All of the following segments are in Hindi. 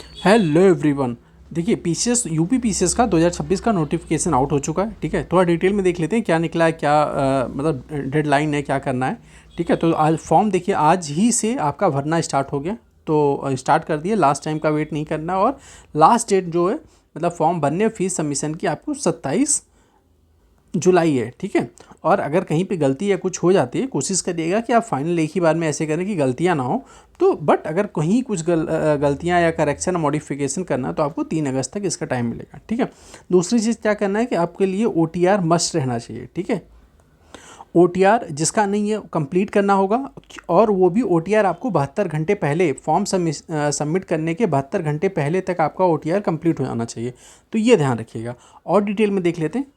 Hello everyone. देखिए पीसीएस यूपी पीसीएस का 2026 का नोटिफिकेशन आउट हो चुका है। ठीक है, थोड़ा डिटेल में देख लेते हैं क्या निकला है, क्या मतलब डेडलाइन है, क्या करना है। ठीक है, तो आज फॉर्म देखिए आज ही से आपका भरना स्टार्ट हो गया, तो स्टार्ट कर दिए। लास्ट टाइम का वेट नहीं करना। और लास्ट डेट जो है मतलब फॉर्म भरने फीस सबमिशन की आपको 27 जुलाई है। ठीक है, और अगर कहीं पे गलती या कुछ हो जाती है, कोशिश करिएगा कि आप फाइनल एक ही बार में ऐसे करें कि गलतियां ना हो। तो बट अगर कहीं कुछ गलतियां या करेक्शन मॉडिफिकेशन करना है तो आपको 3 अगस्त तक इसका टाइम मिलेगा। ठीक है, दूसरी चीज़ क्या करना है कि आपके लिए ओटीआर मस्ट रहना चाहिए। ठीक है, ओटीआर जिसका नहीं है कंप्लीट करना होगा, और वो भी ओटीआर आपको 72 घंटे पहले फॉर्म सबमिट करने के 72 घंटे पहले तक आपका ओटीआर कंप्लीट हो जाना चाहिए। तो ये ध्यान रखिएगा। और डिटेल में देख लेते हैं।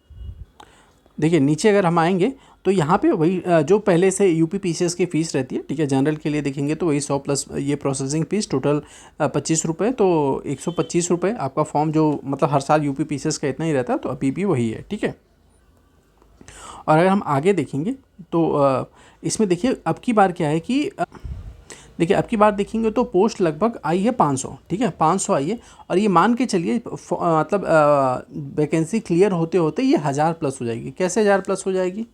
देखिए नीचे अगर हम आएंगे तो यहाँ पे वही जो पहले से यूपी पीसीएस की फ़ीस रहती है। ठीक है, जनरल के लिए देखेंगे तो वही 100 प्लस ये प्रोसेसिंग फ़ीस टोटल 25 रुपये, तो 125 रुपये आपका फॉर्म जो मतलब हर साल यूपी पीसीएस का इतना ही रहता है, तो अभी भी वही है। ठीक है, और अगर हम आगे देखेंगे तो इसमें देखिए अब की बार क्या है कि देखिए अब की बार देखेंगे तो पोस्ट लगभग आई है 500। ठीक है, 500 आई है, और ये मान के चलिए मतलब वैकेंसी क्लियर होते होते ये 1000 प्लस हो जाएगी। कैसे 1000 प्लस हो जाएगी?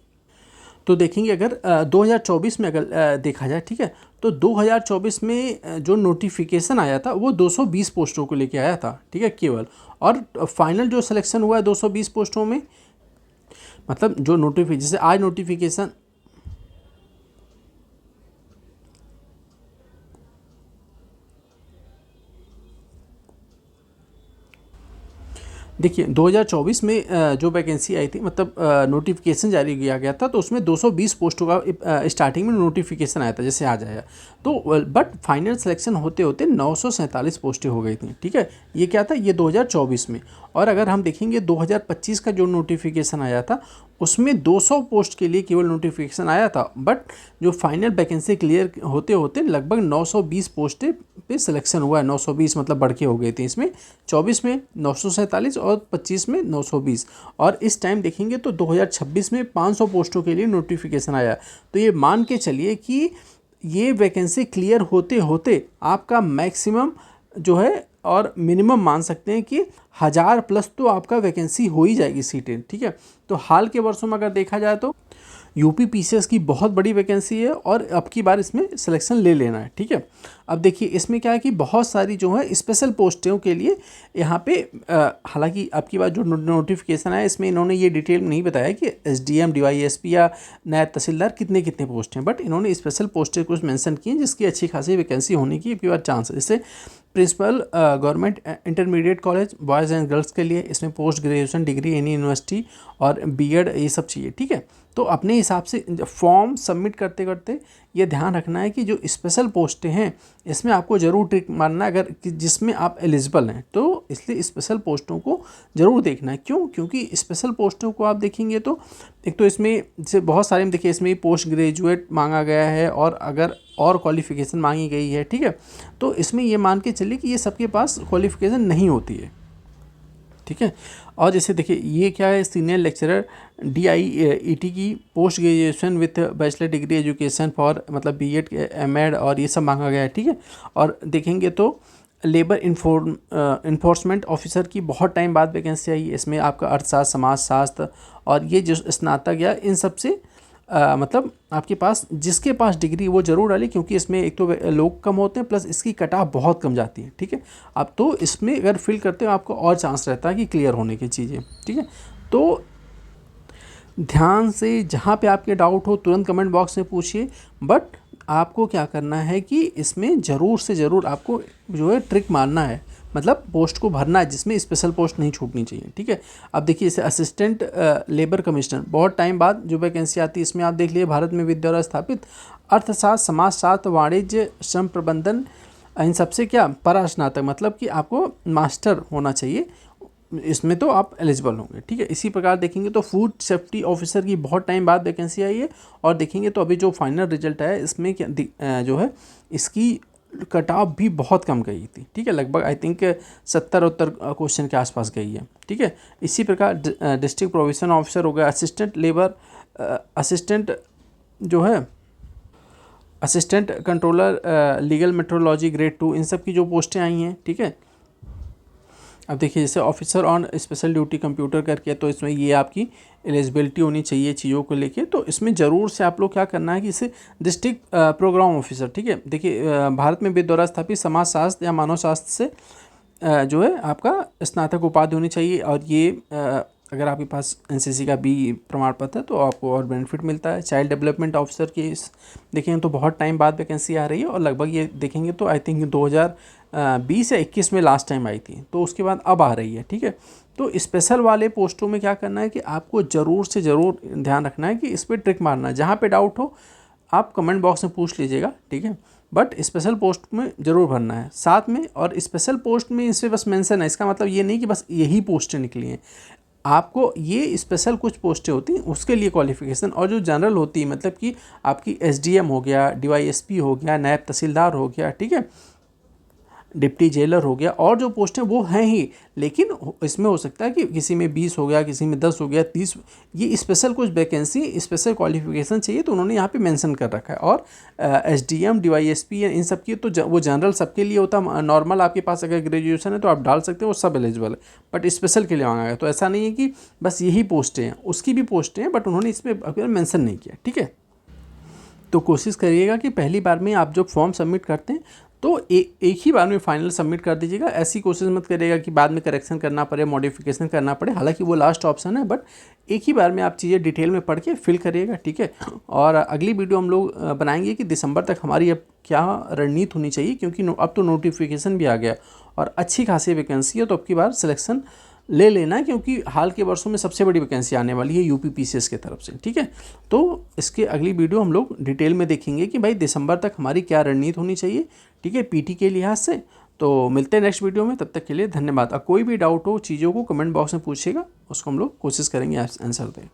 तो देखेंगे अगर 2024 में अगर देखा जाए, ठीक है, तो 2024 में जो नोटिफिकेशन आया था वो 220 पोस्टों को लेके आया था। ठीक है, केवल। और फाइनल जो सिलेक्शन हुआ है 220 पोस्टों में, मतलब जो नोटिफिकेशन जैसे आज नोटिफिकेशन देखिए 2024 में जो वैकेंसी आई थी मतलब नोटिफिकेशन जारी किया गया था, तो उसमें 220 पोस्टों का स्टार्टिंग में नोटिफिकेशन आया था, जैसे आज आया। तो बट फाइनल सिलेक्शन होते होते 947 पोस्टें हो गई थी। ठीक है, ये क्या था, ये 2024 में। और अगर हम देखेंगे 2025 का जो नोटिफिकेशन आया था उसमें 200 पोस्ट के लिए केवल नोटिफिकेशन आया था, बट जो फाइनल वैकेंसी क्लियर होते होते लगभग 920 पोस्टें पे सिलेक्शन हुआ है। 920 मतलब बढ़ के हो गई थी इसमें, 24 में 947 और 25 में 920। और इस टाइम देखेंगे तो 2026 में 500 पोस्टों के लिए नोटिफिकेशन आया। तो ये मान के चलिए कि ये वैकेंसी क्लियर होते होते आपका मैक्सिमम जो है और मिनिमम मान सकते हैं कि 1000 प्लस तो आपका वैकेंसी हो ही जाएगी सीटें। ठीक है, तो हाल के वर्षों में अगर देखा जाए तो यूपी पीसीएस की बहुत बड़ी वैकेंसी है, और अब की बार इसमें सिलेक्शन ले लेना है। ठीक है, अब देखिए इसमें क्या है कि बहुत सारी जो है स्पेशल पोस्टों के लिए यहाँ पे हालांकि अब की बार जो नोटिफिकेशन आया इसमें इन्होंने ये डिटेल नहीं बताया कि एसडीएम डीवाईएसपी या नायब तहसीलदार कितने कितने पोस्ट हैं, बट इन्होंने स्पेशल पोस्टें कुछ मेंशन की हैं जिसकी अच्छी खासी वैकेंसी होने की अब की बार चांस है। जैसे principal government intermediate college boys and girls के लिए इसमें post graduation degree any university और बीएड ये सब चाहिए। ठीक है, तो अपने हिसाब से फॉर्म सबमिट करते करते ये ध्यान रखना है कि जो स्पेशल पोस्टें हैं इसमें आपको ज़रूर टिक मारना है, अगर जिसमें आप एलिजिबल हैं तो इसलिए स्पेशल पोस्टों को ज़रूर देखना है। क्यों? क्योंकि स्पेशल पोस्टों को आप देखेंगे तो एक तो इसमें जैसे बहुत सारे में देखिए इसमें पोस्ट ग्रेजुएट मांगा गया है, और अगर और क्वालिफ़िकेशन मांगी गई है। ठीक है, तो इसमें ये मान के चलिए कि ये सबके पास क्वालिफ़िकेशन नहीं होती है। ठीक है, और जैसे देखिए ये क्या है, सीनियर लेक्चरर DIET की post graduation with bachelor degree education for मतलब बीएड एमएड और ये सब मांगा गया है। ठीक है, और देखेंगे तो लेबर इन्फोर्समेंट ऑफिसर की बहुत टाइम बाद वैकेंसी आई है। इसमें आपका अर्थशास्त्र, समाजशास्त्र और ये जो स्नातक या इन सब से मतलब आपके पास जिसके पास डिग्री वो ज़रूर डाले, क्योंकि इसमें एक तो लोग कम होते हैं प्लस इसकी कट ऑफ बहुत कम जाती है। ठीक है, अब तो इसमें अगर फिल करते हो आपको और चांस रहता है कि क्लियर होने की चीज़ें। ठीक है, तो ध्यान से जहाँ पे आपके डाउट हो तुरंत कमेंट बॉक्स में पूछिए, बट आपको क्या करना है कि इसमें ज़रूर से ज़रूर आपको जो है ट्रिक मारना है, मतलब पोस्ट को भरना है जिसमें स्पेशल पोस्ट नहीं छूटनी चाहिए। ठीक है, अब देखिए इसे असिस्टेंट लेबर कमिश्नर बहुत टाइम बाद जो वैकेंसी आती है, इसमें आप देख लीजिए भारत में विद्यालय स्थापित अर्थशास्त्र, समाजशास्त्र, वाणिज्य, श्रम प्रबंधन, इन सबसे क्या परास्नातक, मतलब कि आपको मास्टर होना चाहिए, इसमें तो आप एलिजिबल होंगे। ठीक है, इसी प्रकार देखेंगे तो फूड सेफ्टी ऑफिसर की बहुत टाइम बाद वैकेंसी आई है, और देखेंगे तो अभी जो फाइनल रिजल्ट आया इसमें क्या जो है इसकी कट ऑफ भी बहुत कम गई थी। ठीक है, लगभग आई थिंक 70 क्वेश्चन के आसपास गई है। ठीक है, इसी प्रकार डिस्ट्रिक्ट प्रोविजन ऑफिसर हो गया, असिस्टेंट लेबर असिस्टेंट जो है assistant controller legal metrology grade 2, इन सब की जो पोस्टें आई हैं। ठीक है, अब देखिए जैसे officer on special duty computer करके, तो इसमें ये आपकी एलिजिबिलिटी होनी चाहिए चीज़ों को लेके। तो इसमें ज़रूर से आप लोग क्या करना है कि इसे डिस्ट्रिक्ट प्रोग्राम ऑफिसर, ठीक है। देखिए भारत में द्वारा स्थापित समाजशास्त्र या मानव शास्त्र से जो है आपका स्नातक उपाधि होनी चाहिए। और ये अगर आपके पास एनसीसी का बी प्रमाण पत्र है तो आपको और बेनिफिट मिलता है। चाइल्ड डेवलपमेंट ऑफिसर की देखेंगे तो बहुत टाइम बाद वैकेंसी आ रही है, और लगभग ये देखेंगे तो आई थिंक 2020 या 21 में लास्ट टाइम आई थी, तो उसके बाद अब आ रही है, ठीक है। तो स्पेशल वाले पोस्टों में क्या करना है कि आपको ज़रूर से ज़रूर ध्यान रखना है कि इस पर ट्रिक मारना है। जहाँ पे डाउट हो आप कमेंट बॉक्स में पूछ लीजिएगा, ठीक है। बट स्पेशल पोस्ट में ज़रूर भरना है साथ में। और स्पेशल पोस्ट में इस पर बस मेंशन है, इसका मतलब ये नहीं कि बस यही पोस्टें निकली हैं। आपको ये स्पेशल कुछ पोस्टें होती हैं उसके लिए क्वालिफिकेशन, और जो जनरल होती है मतलब कि आपकी एसडीएम हो गया, डीवाईएसपी हो गया, नायब तहसीलदार हो गया, ठीक है, डिप्टी जेलर हो गया, और जो पोस्टें वो हैं ही, लेकिन इसमें हो सकता है कि किसी में 20 हो गया, किसी में 10 हो गया, 30, ये स्पेशल कुछ वैकेंसी स्पेशल क्वालिफिकेशन चाहिए तो उन्होंने यहाँ पे मेंशन कर रखा है। और एसडीएम डीवाईएसपी इन सब की तो वो जनरल सबके लिए होता है। नॉर्मल आपके पास अगर ग्रेजुएशन है तो आप डाल सकते हैं, वो सब एलिजिबल है, बट स्पेशल के लिए मांगा गया। तो ऐसा नहीं है कि बस यही पोस्टें हैं, उसकी भी पोस्टें हैं, बट उन्होंने इसमें मेंशन नहीं किया, ठीक है। तो कोशिश करिएगा कि पहली बार में आप जब फॉर्म सबमिट करते हैं तो एक ही बार में फाइनल सबमिट कर दीजिएगा। ऐसी कोशिश मत करिएगा कि बाद में करेक्शन करना पड़े, मॉडिफिकेशन करना पड़े, हालांकि वो लास्ट ऑप्शन है, बट एक ही बार में आप चीज़ें डिटेल में पढ़ के फिल करिएगा, ठीक है। और अगली वीडियो हम लोग बनाएंगे कि दिसंबर तक हमारी अब क्या रणनीति होनी चाहिए, क्योंकि अब तो नोटिफिकेशन भी आ गया और अच्छी खासी वैकेंसी है, तो अब की बार सिलेक्शन ले लेना है, क्योंकि हाल के वर्षों में सबसे बड़ी वैकेंसी आने वाली है यूपी पीसीएस की तरफ से, ठीक है। तो इसके अगली वीडियो हम लोग डिटेल में देखेंगे कि भाई दिसंबर तक हमारी क्या रणनीति होनी चाहिए, ठीक है, पीटी के लिहाज से। तो मिलते हैं नेक्स्ट वीडियो में, तब तक के लिए धन्यवाद। कोई भी डाउट हो चीज़ों को कमेंट बॉक्स में पूछिएगा, उसको हम लोग कोशिश करेंगे आंसर दें।